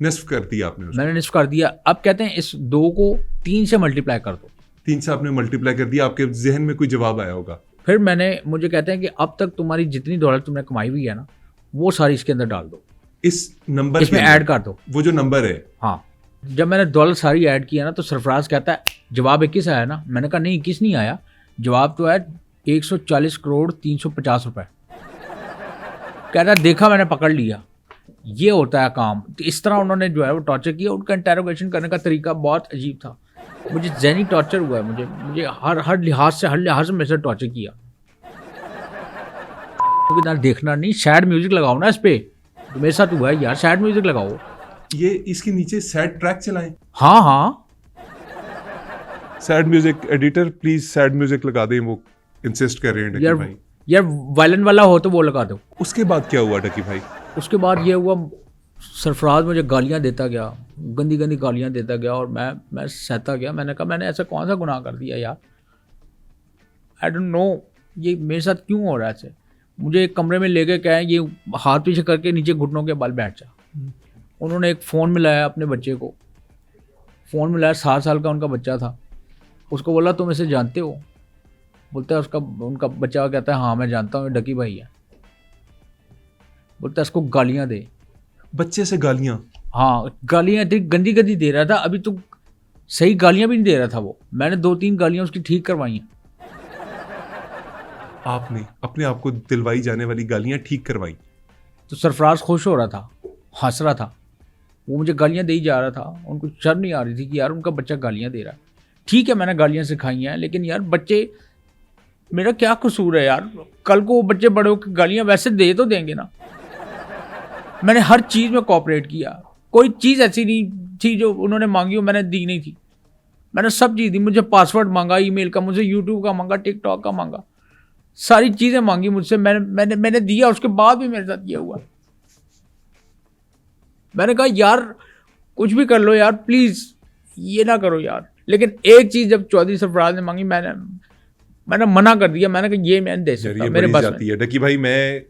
निस्फ कर दिया आपने उसको। मैंने निस्फ कर दिया। अब कहते हैं इस 2 को 3 से मल्टीप्लाई कर दो। 3 से आपने मल्टीप्लाई कर दिया, आपके जहन में कोई जवाब आया होगा। फिर मुझे कहते हैं कि अब तक तुम्हारी जितनी दौलत तुमने कमाई हुई है ना, वो सारी इसके अंदर डाल दो, इस नंबर इसमें ऐड कर दो। वो जो नंबर है, हाँ, जब मैंने दौलत सारी ऐड किया ना, तो सरफराज कहता है जवाब 21 आया ना। मैंने कहा नहीं 21 नहीं आया, जवाब तो है 140 करोड़ 350 रुपए। कहता है देखा मैंने पकड़ लिया, ये होता है काम। तो इस तरह उन्होंने जो है वो टॉर्चर किया। उनका इंटेरोगेशन करने का तरीका बहुत अजीब था, मुझे ज़हनी टॉर्चर हुआ है, मुझे हर लिहाज से मेरे से टॉर्चर किया। तो देखना नहीं, सैड म्यूजिक लगाओ ना इस पे, तो मेरे साथ हुआ है यार, सैड म्यूजिक लगाओ। ये इसके नीचे सैड ट्रैक चलाएं। हाँ, sad music editor please sad music लगा दें, वो इंसिस्ट कर रहे हैं डकी भाई। यार वायलेंट वाला हो तो वो लगा दो। उसके बाद क्या हुआ डकी भाई? उसके बाद ये हुआ, सरफराज मुझे गालियाँ देता गया, गंदी गंदी गालियाँ देता गया, और मैं सहता गया। मैंने कहा मैंने ऐसा कौन सा गुनाह कर दिया यार, आई डोंट नो ये मेरे साथ क्यों हो रहा है ऐसे। मुझे एक कमरे में लेके कहें ये हाथ पीछे करके नीचे घुटनों के बल बैठ जा। उन्होंने एक फ़ोन मिलाया अपने बच्चे को, फ़ोन मिलाया, 7 साल का उनका बच्चा था। उसको बोला तुम इसे जानते हो? बोलता है उनका बच्चा कहता है हाँ मैं जानता हूँ, डकी भाई है। बोलता है इसको गालियाँ दे। बच्चे से गालियाँ? हाँ, गालियाँ इतनी गंदी गंदी दे रहा था, अभी तो सही गालियाँ भी नहीं दे रहा था वो। मैंने 2-3 गालियाँ उसकी ठीक करवाई हैं। आपने अपने आप को दिलवाई जाने वाली गालियाँ ठीक करवाई? तो सरफराज खुश हो रहा था, हंस रहा था, वो मुझे गालियाँ दे ही जा रहा था। उनको शर्म नहीं आ रही थी कि यार उनका बच्चा गालियाँ दे रहा है। ठीक है मैंने गालियाँ सिखाई हैं, लेकिन यार बच्चे, मेरा क्या कसूर है यार? कल को वो बच्चे बड़े होकर गालियाँ वैसे दे तो देंगे ना। मैंने हर चीज़ में कोऑपरेट किया, कोई चीज़ ऐसी नहीं थी जो उन्होंने मांगी हो मैंने दी नहीं थी। मैंने सब चीज़ दी। मुझे पासवर्ड मांगा ईमेल का, मुझे यूट्यूब का मांगा, टिकटॉक का मांगा, सारी चीज़ें मांगी मुझसे, मैंने दिया। उसके बाद भी मेरे साथ ये हुआ। मैंने कहा यार कुछ भी कर लो यार, प्लीज़ ये ना करो यार। लेकिन एक चीज़ जब चौधरी सरफराज ने मांगी, मैंने मना कर दिया। मैंने कहा ये मैं नहीं दे सकता, मेरे बस में। है डकी भाई, मैं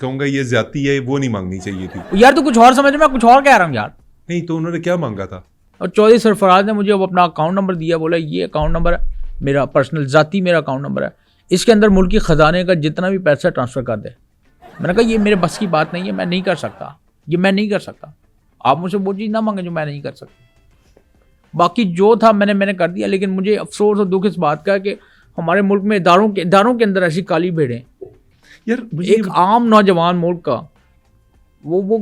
कहूँगा ये ज्यादती है, वो नहीं मांगनी चाहिए थी यार। तो कुछ और समझ, मैं कुछ और कह रहा हूँ यार। नहीं तो उन्होंने क्या मांगा था? और चौधरी सरफराज ने मुझे अपना अकाउंट नंबर दिया, बोला ये अकाउंट नंबर है मेरा पर्सनल ज़ाती, मेरा अकाउंट नंबर है, इसके अंदर मुल्क की ख़जाने का जितना भी पैसा ट्रांसफ़र कर दे। मैंने कहा ये मेरे बस की बात नहीं है, मैं नहीं कर सकता, ये मैं नहीं कर सकता, आप मुझसे वो चीज़ ना मांगे जो मैं नहीं कर सकता। बाकी जो था मैंने कर दिया। लेकिन मुझे अफसोस और दुख इस बात का है कि हमारे मुल्क में इदारों के अंदर ऐसी काली भेड़ें, यार एक आम नौजवान मुल्क का वो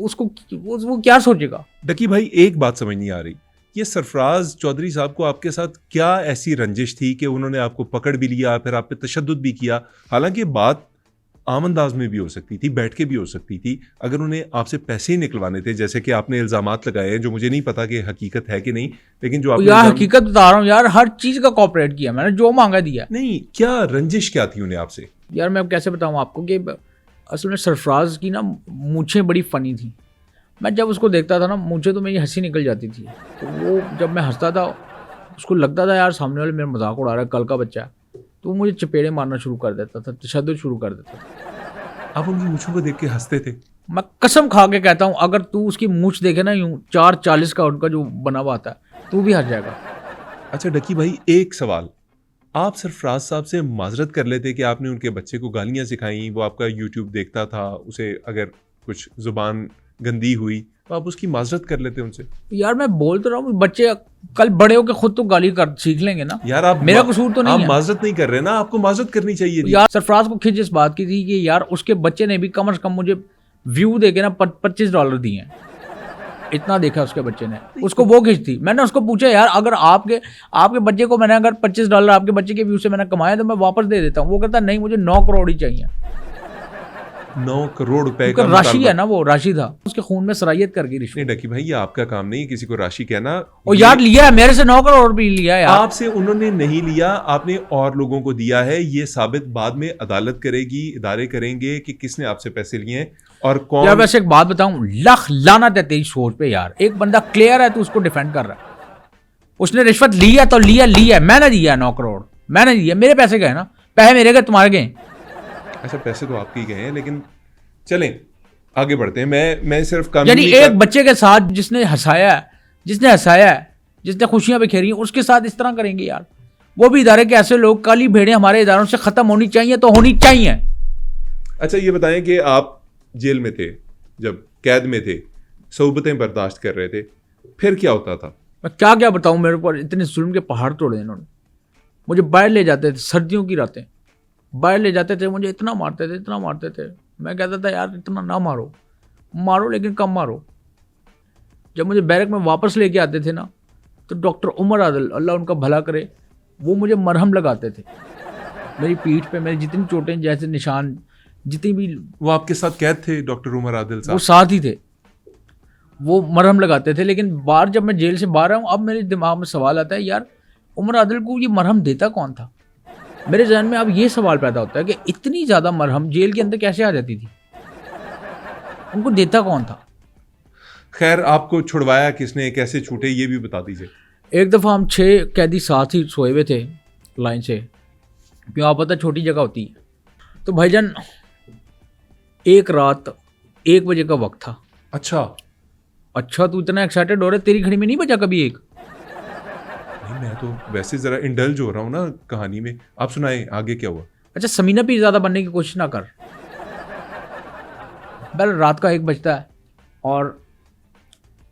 उसको क्या सोचेगा। डकी भाई, एक बात समझ नहीं आ रही, ये सरफराज चौधरी साहब को आपके साथ क्या ऐसी रंजिश थी कि उन्होंने आपको पकड़ भी लिया, फिर आप पे तशद्दुद भी किया? हालांकि बात आम अंदाज में भी हो सकती थी, बैठ के भी हो सकती थी, अगर उन्हें आपसे पैसे ही निकलवाने थे, जैसे कि आपने इल्जामात लगाए हैं, जो मुझे नहीं पता कि हकीकत है कि नहीं, लेकिन जो आपने यार हकीकत बता रहा हूँ यार, हर चीज़ का कॉपरेट किया मैंने, जो मांगा दिया। नहीं, क्या रंजिश क्या थी उन्हें आपसे? यार मैं अब कैसे बताऊँ आपको कि असल में सरफराज की ना मूछें बड़ी फ़नी थी। मैं जब उसको देखता था ना, मूछें तो मेरी हंसी निकल जाती थी। तो वो जब मैं हंसता था, उसको लगता था यार सामने वाले मेरा मजाक उड़ा रहा है, कल का बच्चा है, तो वो मुझे चपेड़े मारना शुरू कर देता था, तशद्दुद शुरू कर देता था। आप उनकी मूछों को देख के हंसते थे? मैं कसम खा के कहता हूँ, अगर तू उसकी मूछ देखे ना यूँ 440 का उनका जो बना हुआ आता है, तू भी हंस जाएगा। अच्छा डकी भाई, एक सवाल, आप सरफराज साहब से माजरत कर लेते कि आपने उनके बच्चे को गालियां सिखाई, वो आपका यूट्यूब देखता था, उसे अगर कुछ जुबान गंदी हुई तो आप उसकी माजरत कर लेते उनसे? यार मैं बोल तो रहा हूँ, बच्चे कल बड़े होकर खुद तो गाली कर सीख लेंगे ना। यार आप मेरा कसूर तो नहीं आप है। माजरत नहीं कर रहे ना, आपको माजरत करनी चाहिए थी। यार सरफराज को खिंच इस बात की थी कि यार उसके बच्चे ने भी कम से कम मुझे व्यू देके ना $25 दिए हैं, इतना देखा उसके बच्चे ने, उसको वो खिंच थी। मैंने उसको पूछा यार अगर आपके बच्चे को मैंने अगर $25 आपके बच्चे के व्यू से मैंने कमाया तो मैं वापस दे देता हूँ। वो कहता नहीं, मुझे 9 करोड़ ही चाहिए। 9 करोड़ रुपए क्योंकि का राशि है ना, वो राशि था, उसके खून में सरायत कर गई रिश्वत। नहीं डकी भाई, ये आपका काम नहीं किसी को राशि कहना। और यार लिया है मेरे से 9 करोड़ भी लिया यार। आपसे उन्होंने नहीं लिया, आपने और लोगों को दिया है। ये साबित बाद में अदालत करेगी, इदारे करेंगे कि किसने आपसे पैसे लिए हैं और कौन। यार वैसे एक बात बताऊं, लख लानत है तेरी सोच पे यार। एक बंदा क्लियर है, तू उसको डिफेंड कर रहा है। उसने रिश्वत ली है तो लिया, मैंने दिया 9 करोड़, मैंने दिया, मेरे पैसे गए ना, पैसे मेरे गए तुम्हारे गए। अच्छा पैसे तो आपके ही गए हैं, लेकिन चलें आगे बढ़ते हैं। मैं सिर्फ यानी कानूनी एक बच्चे के साथ जिसने हंसाया है, जिसने खुशियां बिखेरी हैं, उसके साथ इस तरह करेंगे यार। वो भी इदारे के ऐसे लोग, काली भेड़ें हमारे इदारों से खत्म होनी चाहिए तो होनी चाहिए। अच्छा ये बताएं कि आप जेल में थे, जब कैद में थे, सोबतें बर्दाश्त कर रहे थे, फिर क्या होता था? मैं क्या बताऊं, मेरे ऊपर इतने जुल्म के पहाड़ तोड़े इन्होंने। मुझे बाहर ले जाते थे, सर्दियों की रातें बाहर ले जाते थे, मुझे इतना मारते थे। मैं कहता था यार इतना ना मारो लेकिन कम मारो। जब मुझे बैरक में वापस लेके आते थे ना, तो डॉक्टर उमर आदिल, अल्लाह उनका भला करे, वो मुझे मरहम लगाते थे मेरी पीठ पे, मेरी जितनी चोटें जैसे निशान जितनी भी। वो आपके साथ कैद थे डॉक्टर उमर आदिल साहब? वो साथ ही थे, वो मरहम लगाते थे। लेकिन बाहर जब मैं जेल से बाहर आऊँ, अब मेरे दिमाग में सवाल आता है यार उमर आदिल को ये मरहम देता कौन था। मेरे जहन में अब ये सवाल पैदा होता है कि इतनी ज़्यादा मरहम जेल के अंदर कैसे आ जाती थी, उनको देता कौन था। खैर आपको छुड़वाया किसने, कैसे छूटे, ये भी बता दीजिए। एक दफ़ा हम 6 कैदी साथ ही सोए हुए थे लाइन से, क्यों आप पता छोटी जगह होती है। तो भाईजान एक रात 1 बजे का वक्त था। अच्छा तू इतना एक्साइटेड हो रहा है, तेरी घड़ी में नहीं बजा कभी एक? नहीं मैं तो वैसे जरा इंडल्ज हो रहा हूँ ना कहानी में, आप सुनाए आगे क्या हुआ। अच्छा समीना भी ज़्यादा बनने की कोशिश ना कर। बहर रात का 1 बजता है और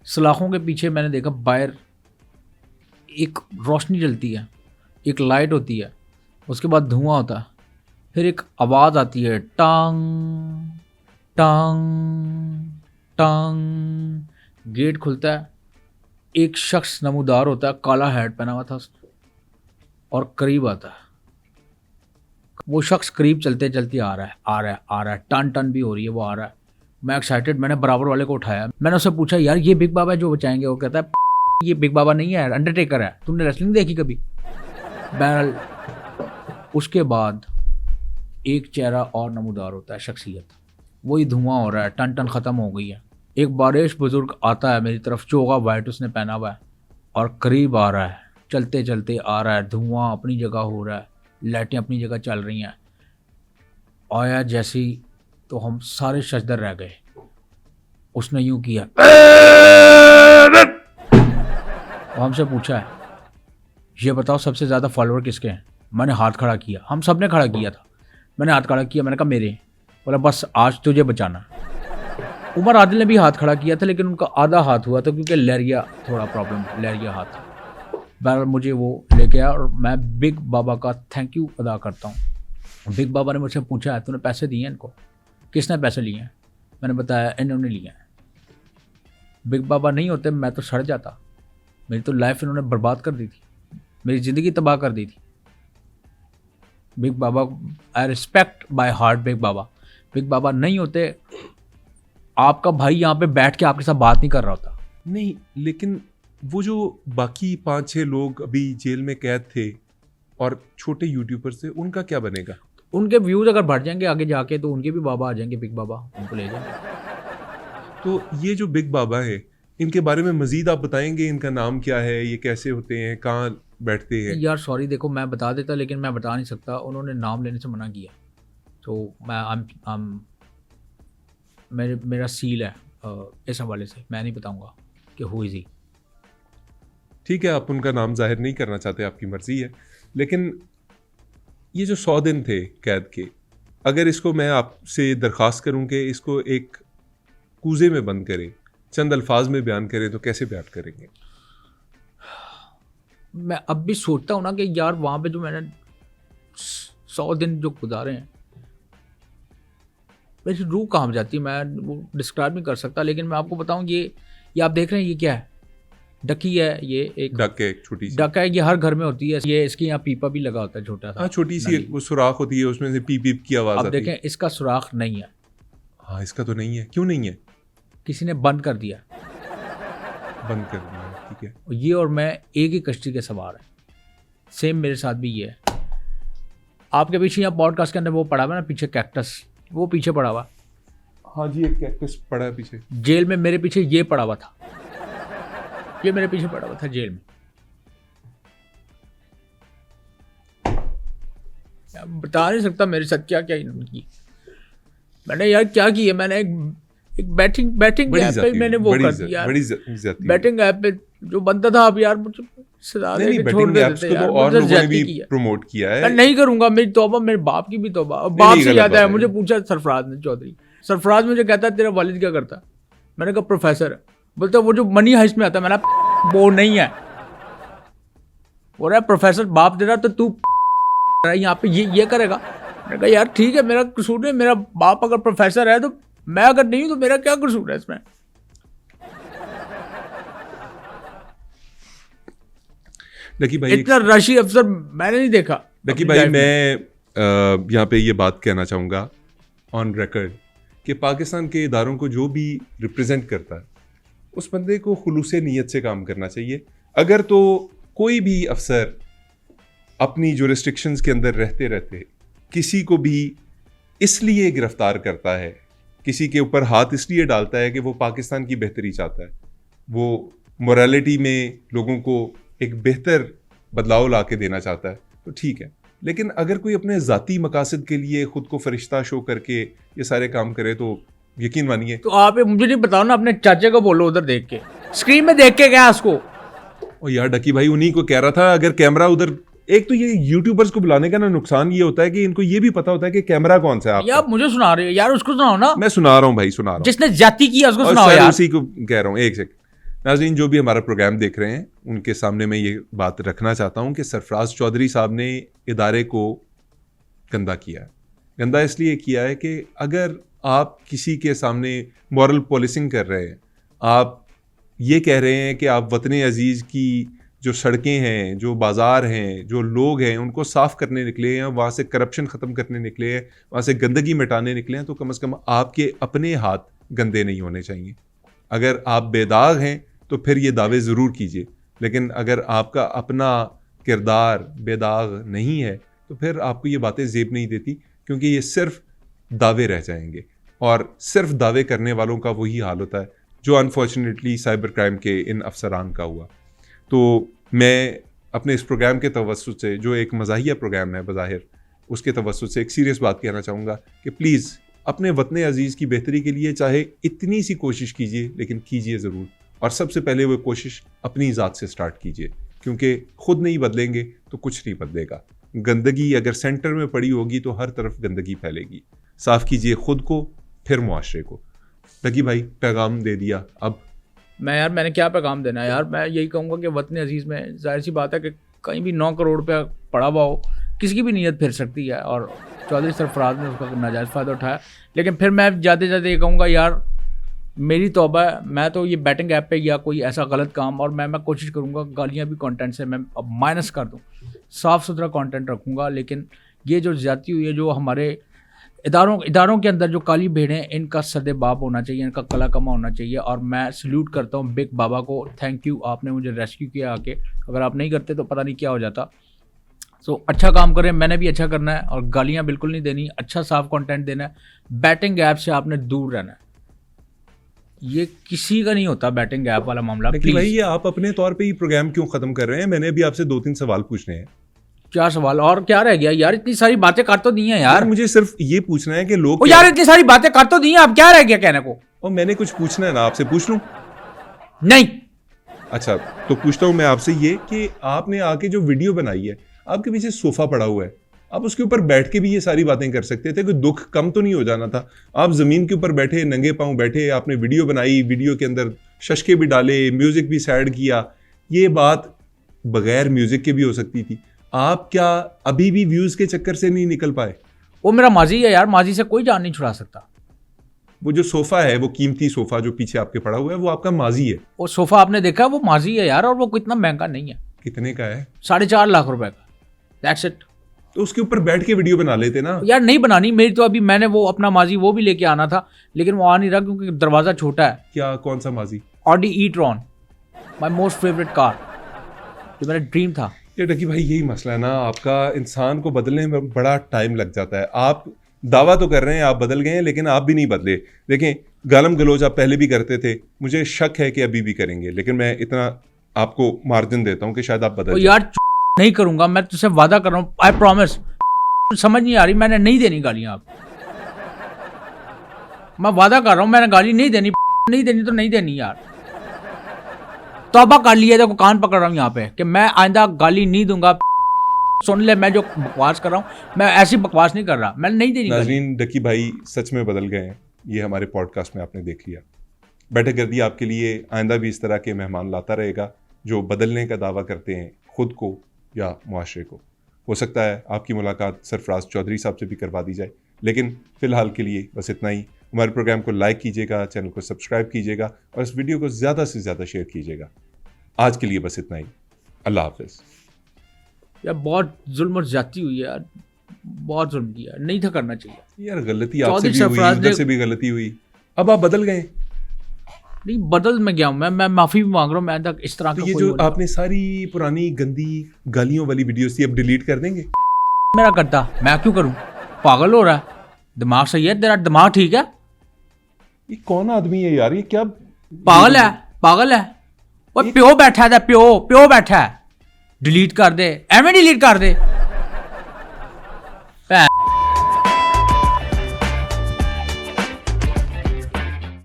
सलाखों के पीछे मैंने देखा बाहर एक रोशनी जलती है, एक लाइट होती है, उसके बाद धुआं होता है, फिर एक आवाज़ आती है, टांग टांग टांग। गेट खुलता है, एक शख्स नमूदार होता है, काला हैट पहना हुआ था उसने, और करीब आता है। वो शख्स करीब चलते चलते आ रहा है, टन भी हो रही है, वो आ रहा है। मैं एक्साइटेड, मैंने बराबर वाले को उठाया, मैंने उससे पूछा यार ये बिग बाबा है जो बचाएंगे? वो कहता है ये बिग बाबा नहीं है, अंडरटेकर है, तुमने रेसलिंग देखी कभी? बहरहाल उसके बाद एक चेहरा और नमूदार होता है, शख्सियत, वही धुआं हो रहा है, टन ख़त्म हो गई है। एक बारिश बुजुर्ग आता है मेरी तरफ, चोगा वाइट उसने पहना हुआ है, और करीब आ रहा है, चलते चलते आ रहा है, धुआं अपनी जगह हो रहा है, लाइटें अपनी जगह चल रही हैं। आया जैसे ही तो हम सारे शजदर रह गए। उसने यूं किया, हमसे पूछा है ये बताओ सबसे ज़्यादा फॉलोअर किसके हैं? मैंने हाथ खड़ा किया, हम सब ने खड़ा किया था, मैंने हाथ खड़ा किया, मैंने कहा मेरे। बोला बस आज तुझे बचाना। उमर आदिल ने भी हाथ खड़ा किया था लेकिन उनका आधा हाथ हुआ था क्योंकि लहरिया थोड़ा प्रॉब्लम, लहरिया हाथ। बहरहाल मुझे वो लेके आया और मैं बिग बाबा का थैंक यू अदा करता हूँ। बिग बाबा ने मुझसे पूछा है तूने पैसे दिए हैं इनको? किसने पैसे लिए हैं? मैंने बताया इन्होंने लिए हैं। बिग बाबा नहीं होते मैं तो सड़ जाता। मेरी तो लाइफ इन्होंने बर्बाद कर दी थी, मेरी ज़िंदगी तबाह कर दी थी। Big Baba, I respect by heart big Baba. Big Baba नहीं होते आपका भाई यहाँ पे बैठ के आपके साथ बात नहीं कर रहा होता। नहीं, लेकिन वो जो बाकी 5-6 लोग अभी जेल में कैद थे और छोटे यूट्यूबर्स थे, उनका क्या बनेगा? उनके व्यूज़ अगर बढ़ जाएंगे आगे जाके तो उनके भी बाबा आ जाएंगे, बिग बाबा उनको ले जाएंगे। तो ये जो बिग बाबा है, इनके बारे में मजीद आप बताएंगे? इनका नाम क्या है, ये कैसे होते हैं, कहाँ बैठते हैं? यार सॉरी, देखो मैं बता देता लेकिन मैं बता नहीं सकता, उन्होंने नाम लेने से मना किया। तो मैं मेरा सील है इस हवाले से, मैं नहीं बताऊंगा कि हु इज़ ही। ठीक है, आप उनका नाम जाहिर नहीं करना चाहते, आपकी मर्जी है। लेकिन ये जो 100 दिन थे कैद के, अगर इसको मैं आपसे दरख्वास्त करूं कि इसको एक कूजे में बंद करें, चंद अल्फाज में बयान करें, तो कैसे बयान करेंगे? मैं अब भी सोचता हूँ ना कि यार वहाँ पे जो मैंने 100 दिन जो गुजारे हैं, मेरी रूह काम जाती है, मैं वो डिस्क्राइब नहीं कर सकता। लेकिन मैं आपको बताऊँ, ये आप देख रहे हैं ये क्या है? डकी है, ये एक डक है, एक छोटी सी डक है, ये हर घर में होती है। ये इसके यहाँ पीपा भी लगा होता है छोटा सा। हाँ, छोटी सी वो सुराख होती है, उसमें से पीप पीप की आवाज़ अब आती है। देखें इसका सुराख नहीं है। हाँ, इसका तो नहीं है। क्यों नहीं है? किसी ने बंद कर दिया। बंद कर दिया, ठीक है। ये और मैं एक ही कश्ती के सवार हैं। सेम मेरे साथ भी ये है। आपके पीछे यहाँ पॉडकास्ट के अंदर वो पड़ा हुआ ना पीछे, कैक्टस, वो पीछे पड़ा हुआ। हाँ जी, एक कैक्टस पड़ा है पीछे। जेल में मेरे पीछे ये पड़ा हुआ था, ये मेरे पीछे पड़ा हुआ था जेल में। बता नहीं सकता मेरे साथ क्या क्या इन्होंने की। मैंने यार क्या किया, मैंने एक बैटिंग ऐप पे मैंने वो कर दिया। बैटिंग ऐप पे जो बनता था, अब यार मुझे सजा दे के छोड़ देते यार, तो और लोगों ने भी प्रमोट किया है। मैं नहीं करूंगा, मेरी तौबा, मेरे बाप की भी तौबा। बाप से याद आया, मुझे पूछा सरफराज ने, चौधरी सरफराज मुझे कहता है तेरा वालिद क्या करता है? मैंने कहा प्रोफेसर है। बोलता वो जो मनी हाइस्ट में आता है। मैंने वो नहीं है। बोल रहा है प्रोफेसर बाप दे रहा तो तू यहाँ पे ये करेगा। मैंने कहा यार ठीक है, मेरा कसूर नहीं, मेरा बाप अगर प्रोफेसर है तो मैं अगर नहीं हूं तो मेरा क्या कसूर है इसमें? डकी भाई, इतना रशी अफसर मैंने नहीं देखा। डकी भाई, मैं यहाँ पे ये बात कहना चाहूँगा ऑन रिकॉर्ड कि पाकिस्तान के इदारों को जो भी रिप्रेजेंट करता है, उस बंदे को खुलूसे नीयत से काम करना चाहिए। अगर तो कोई भी अफसर अपनी जो रिस्ट्रिक्शंस के अंदर रहते रहते किसी को भी इसलिए गिरफ्तार करता है, किसी के ऊपर हाथ इसलिए डालता है कि वो पाकिस्तान की बेहतरी चाहता है, वो मोरालिटी में लोगों को एक बेहतर बदलाव ला के देना चाहता है, तो ठीक है। लेकिन अगर कोई अपने ज़ाती मकासद के लिए खुद को फरिश्ता शो करके ये सारे काम करे, तो यकीन मानिए। तो आप मुझे नहीं बताओ ना, अपने चाचे को बोलो उधर देख के, स्क्रीन में देख के क्या उसको। और यार डकी भाई उन्हीं को कह रहा था, अगर कैमरा उधर, एक तो ये यूट्यूबर्स को बुलाने का ना नुकसान ये होता है कि इनको ये भी पता होता है कि कैमरा कौन सा है। आप यार मुझे सुना रहे हो यार, उसको सुनाओ ना। मैं सुना रहा हूँ भाई, सुना रहा हूँ। जिसने जाति किया उसको सुनाओ सर, यार। उसी को कह रहा हूँ। एक सेकंड नाज़रीन, जो भी हमारा प्रोग्राम देख रहे हैं उनके सामने मैं ये बात रखना चाहता हूँ कि सरफराज चौधरी साहब ने इदारे को गंदा किया है। गंदा इसलिए किया है कि अगर आप किसी के सामने मॉरल पॉलिसिंग कर रहे हैं, आप ये कह रहे हैं कि आप वतन अजीज़ की जो सड़कें हैं, जो बाज़ार हैं, जो लोग हैं, उनको साफ़ करने निकले हैं, वहाँ से करप्शन ख़त्म करने निकले हैं, वहाँ से गंदगी मिटाने निकले हैं, तो कम से कम आपके अपने हाथ गंदे नहीं होने चाहिए। अगर आप बेदाग हैं तो फिर ये दावे ज़रूर कीजिए, लेकिन अगर आपका अपना किरदार बेदाग नहीं है तो फिर आपको ये बातें ज़ेब नहीं देती, क्योंकि ये सिर्फ दावे रह जाएंगे। और सिर्फ दावे करने वालों का वही हाल होता है जो अनफॉर्चुनेटली साइबर क्राइम के इन अफसरान का हुआ। तो मैं अपने इस प्रोग्राम के तवस्सुत से, जो एक मज़ाहिया प्रोग्राम है बज़ाहिर, उसके तवस्सुत से एक सीरियस बात कहना चाहूँगा कि प्लीज़ अपने वतन अजीज़ की बेहतरी के लिए चाहे इतनी सी कोशिश कीजिए, लेकिन कीजिए ज़रूर। और सबसे पहले वो कोशिश अपनी ज़ात से स्टार्ट कीजिए, क्योंकि खुद नहीं बदलेंगे तो कुछ नहीं बदलेगा। गंदगी अगर सेंटर में पड़ी होगी तो हर तरफ गंदगी फैलेगी। साफ कीजिए खुद को, फिर मुआशरे को। लकी भाई पैगाम दे दिया, अब मैंने क्या पैगाम देना है यार। मैं यही कहूँगा कि वतन अजीज़ में जाहिर सी बात है कि कहीं भी 9 करोड़ रुपया पड़ा हुआ हो, किसी की भी नीयत फिर सकती है, और चौधरी सरफराज ने उसका नाजायज़ फ़ायदा उठाया। लेकिन फिर मैं जाते जाते ये कहूँगा यार, मेरी तौबा है, मैं तो ये बैटिंग ऐप पे या कोई ऐसा गलत काम, और मैं कोशिश करूँगा गालियाँ भी कंटेंट से मैं अब माइनस कर दूँ, साफ़ सुथरा कंटेंट रखूँगा। लेकिन ये जो ज़्यादती हुई है, जो हमारे इदारों के अंदर जो काली भेड़ें, इनका सदेबाब होना चाहिए, इनका कला कमा होना चाहिए। और मैं सल्यूट करता हूँ बिग बाबा को, थैंक यू, आपने मुझे रेस्क्यू किया आके। अगर आप नहीं करते तो पता नहीं क्या हो जाता। सो अच्छा काम करें, मैंने भी अच्छा करना है, और गालियाँ बिल्कुल नहीं देनी, अच्छा साफ कंटेंट देना है। बैटिंग ऐप से आपने दूर रहना है, ये किसी का नहीं होता बैटिंग ऐप वाला मामला। लेकिन भाई ये आप अपने तौर पे ही प्रोग्राम क्यों खत्म कर रहे हैं? मैंने अभी आपसे 2-3 सवाल पूछने हैं। क्या सवाल और क्या रह गया यार? इतनी सारी बातें कर तो दी हैं यार। मुझे सिर्फ ये पूछना है कि लोग यार इतनी सारी बातें कर तो दी हैं, अब क्या रह गया कहने को? और मैंने कुछ पूछना है ना आपसे, पूछ लूं? नहीं। अच्छा तो पूछता हूं मैं आपसे ये कि आपने आके जो वीडियो बनाई है, आपके पीछे सोफा पड़ा हुआ है, आप उसके ऊपर बैठ के भी ये सारी बातें कर सकते थे, कोई दुख कम तो नहीं हो जाना था? आप जमीन के ऊपर बैठे, नंगे पांव बैठे, आपने वीडियो बनाई, वीडियो के अंदर शशके भी डाले, म्यूजिक भी सैड किया। ये बात बगैर म्यूजिक के भी हो सकती थी। आप क्या अभी भी व्यूज के चक्कर से नहीं निकल पाए? वो मेरा माजी है यार, माजी से कोई जान नहीं छुड़ा सकता। वो जो सोफा है, वो कीमती सोफा जो पीछे आपके पड़ा हुआ है, वो आपका माजी है। वो सोफा आपने देखा, वो माजी है यार, और वो कितना महंगा नहीं है। कितने का है? 4.5 लाख रुपए का। That's it. तो उसके ऊपर बैठ के वीडियो बना लेते ना यार। नहीं बनानी मेरी तो, अभी मैंने वो अपना माजी वो भी लेके आना था, लेकिन वो आ नहीं रहा क्योंकि दरवाजा छोटा है। क्या? कौन सा माजी? Audi e tron, my most favourite car, जो मेरा ड्रीम था। ये डकी भाई यही मसला है ना आपका, इंसान को बदलने में बड़ा टाइम लग जाता है। आप दावा तो कर रहे हैं आप बदल गए हैं, लेकिन आप भी नहीं बदले। देखें, गालम गलोच आप पहले भी करते थे, मुझे शक है कि अभी भी करेंगे, लेकिन मैं इतना आपको मार्जिन देता हूं कि शायद आप बदल यार नहीं करूंगा, मैं तुझसे वादा कर रहा हूं, आई प्रॉमिस। समझ नहीं आ रही, मैंने नहीं देनी गालियां। आप, मैं वादा कर रहा हूं, मैंने गाली नहीं देनी। नहीं देनी तो नहीं देनी यार, तौबा कर लिया। देखो कान पकड़ रहा हूं यहाँ पे कि मैं आइंदा गाली नहीं दूंगा। सुन ले, मैं जो बकवास कर रहा हूं, मैं ऐसी बकवास नहीं कर रहा, मैं नहीं देनी। नाज़रीन, डकी भाई सच में बदल गए हैं, ये हमारे पॉडकास्ट में आपने देख लिया। बैठक गर्दी आपके लिए आइंदा भी इस तरह के मेहमान लाता रहेगा जो बदलने का दावा करते हैं, खुद को या मुआशरे को। हो सकता है आपकी मुलाकात सरफराज चौधरी साहब से भी करवा दी जाए, लेकिन फ़िलहाल के लिए बस इतना ही। हमारे प्रोग्राम को लाइक कीजिएगा, चैनल को सब्सक्राइब कीजिएगा, और इस वीडियो को ज़्यादा से ज़्यादा शेयर कीजिएगा। आज के लिए बस इतना ही। अल्लाह हाफ़िज़। यार बहुत जुल्म और ज्यादती हुई है यार, बहुत जुल्म किया, नहीं था करना चाहिए यार। गलती आपसे भी हुई, उधर से भी गलती हुई, अब आप बदल गए। नहीं बदल मैं गया हूँ, मैं माफ़ी भी मांग रहा हूँ। मैं तक इस तरह तो ये जो आपने सारी पुरानी गंदी गालियों वाली वीडियोस थी, अब डिलीट कर देंगे? मेरा करता, मैं क्यों करूँ? पागल हो रहा है? दिमाग सही है तेरा? दिमाग ठीक है? ये कौन आदमी है यार? ये क्या पागल है? पागल है वो? प्यो बैठा था, प्यो बैठा है। डिलीट कर दे, एवं डिलीट कर दे।